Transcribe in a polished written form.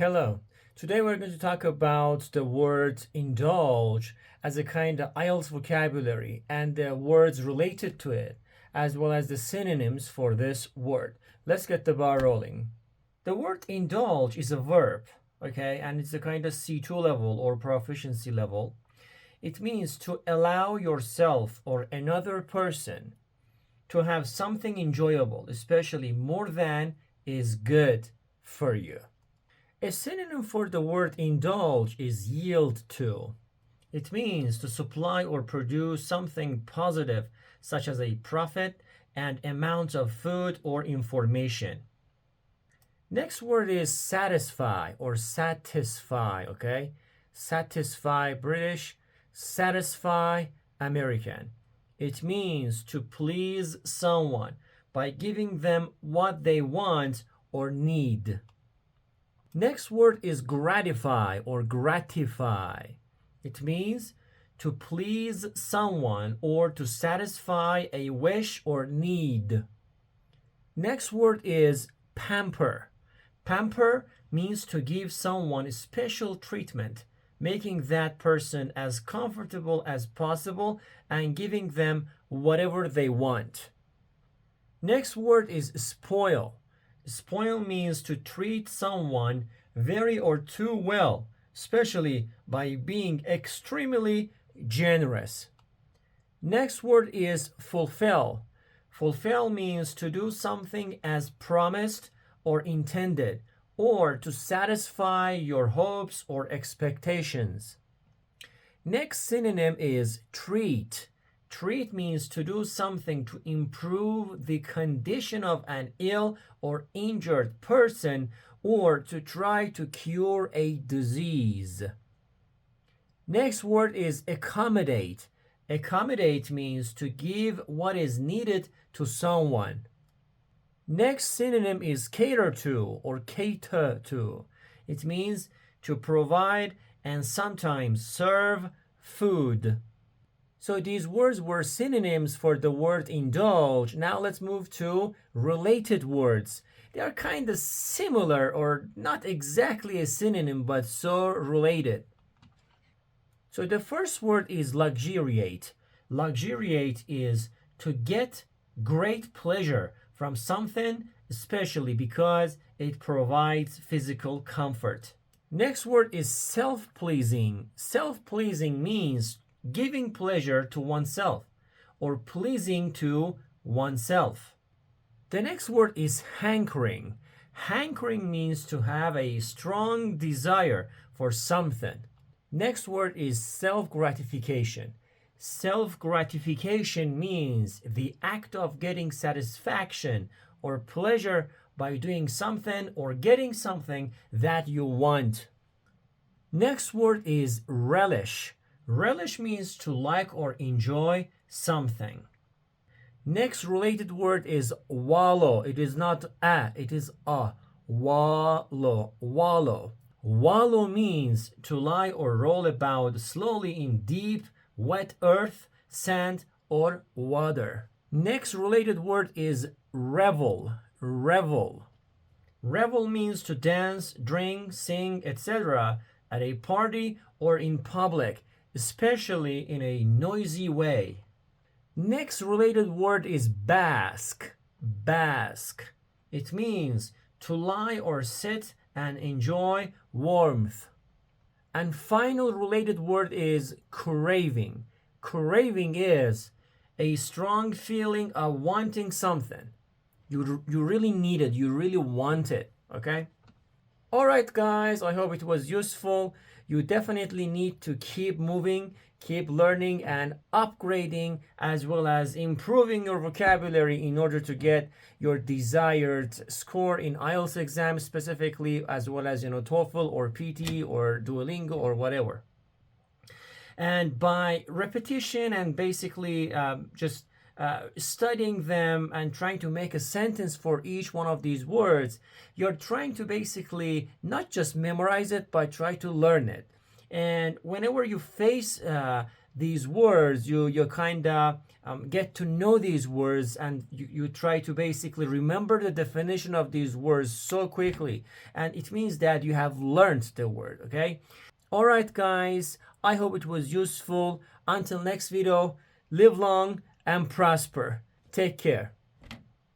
Hello. Today we're going to talk about the word indulge as a kind of IELTS vocabulary and the words related to it, as well as the synonyms for this word. Let's get the ball rolling. The word indulge is a verb, okay, and it's a kind of C2 level or proficiency level. It means to allow yourself or another person to have something enjoyable, especially more than is good for you. A synonym for the word indulge is yield to. It means to supply or produce something positive, such as a profit and amount of food or information. Next word is satisfy or satisfy, okay? Satisfy British, satisfy American. It means to please someone by giving them what they want or need. Next word is gratify or gratify. It means to please someone or to satisfy a wish or need. Next word is pamper. Pamper means to give someone special treatment, making that person as comfortable as possible and giving them whatever they want. Next word is spoil. Spoil means to treat someone very or too well, especially by being extremely generous. Next word is fulfill. Fulfill means to do something as promised or intended, or to satisfy your hopes or expectations. Next synonym is treat. Treat means to do something to improve the condition of an ill or injured person or to try to cure a disease. Next word is accommodate. Accommodate means to give what is needed to someone. Next synonym is cater to or cater to. It means to provide and sometimes serve food. So these words were synonyms for the word indulge. Now let's move to related words. They are kind of similar or not exactly a synonym but so related. So the first word is luxuriate. Luxuriate is to get great pleasure from something, especially because it provides physical comfort. Next word is self-pleasing. Self-pleasing means giving pleasure to oneself or pleasing to oneself. The next word is hankering. Hankering means to have a strong desire for something. Next word is self-gratification. Self-gratification means the act of getting satisfaction or pleasure by doing something or getting something that you want. Next word is relish. Relish means to like or enjoy something. Next related word is wallow. It is not a, it is a. Wallow. Wallow. Wallow means to lie or roll about slowly in deep, wet earth, sand, or water. Next related word is revel. Revel. Revel means to dance, drink, sing, etc. at a party or in public, especially in a noisy way. Next related word is bask. Bask. It means to lie or sit and enjoy warmth. And final related word is craving. Craving is a strong feeling of wanting something. You really need it. You really want it. Okay? All right, guys. I hope it was useful. You definitely need to keep moving, keep learning and upgrading, as well as improving your vocabulary in order to get your desired score in IELTS exam specifically, as well as, TOEFL or PT or Duolingo or whatever. And by repetition and basically just studying them and trying to make a sentence for each one of these words, you're trying to basically not just memorize it, but try to learn it. And whenever you face these words, you kind of get to know these words, and you try to basically remember the definition of these words so quickly, and it means that you have learned the word. Okay, all right guys, I hope it was useful. Until next video, live long and prosper. Take care.